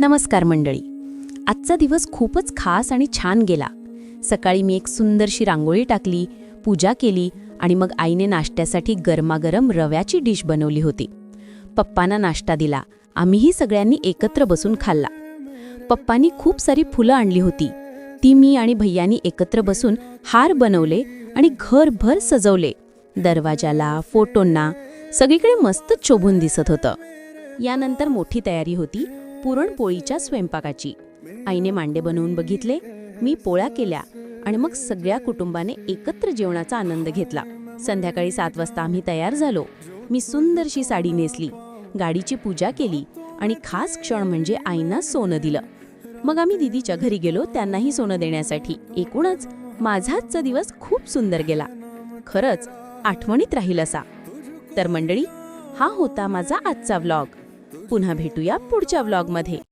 नमस्कार मंडळी. आजचा दिवस खूपच खास आणि छान गेला. सकाळी मी एक सुंदरशी रांगोळी टाकली, पूजा केली आणि मग आईने नाश्त्यासाठी गरमागरम रव्याची डिश बनवली होती. पप्पांना नाश्ता दिला. आम्हीही सगळ्यांनी एकत्र बसून खाल्ला. पप्पांनी खूप सारी फुलं आणली होती. ती मी आणि भैयानी एकत्र बसून हार बनवले आणि घरभर सजवले. दरवाजाला, फोटोंना सगळीकडे मस्त शोभून दिसत होतं. यानंतर मोठी तयारी होती पुरणपोळीच्या स्वयंपाकाची. आईने मांडे बनवून बघितले, मी पोळ्या केल्या आणि मग सगळ्या कुटुंबाने एकत्र जेवणाचा आनंद घेतला. संध्याकाळी 7 वाजता आम्ही तयार झालो. मी सुंदरशी साडी नेसली, गाडीची पूजा केली आणि खास क्षण म्हणजे आईंना सोनं दिलं. मग आम्ही दीदीच्या घरी गेलो त्यांनाही सोनं देण्यासाठी. एकूणच माझा आजचा दिवस खूप सुंदर गेला. खरंच आठवणीत राहील असा. तर मंडळी, हा होता माझा आजचा व्लॉग. पुन्हा भेटूया पुढच्या व्लॉगमध्ये.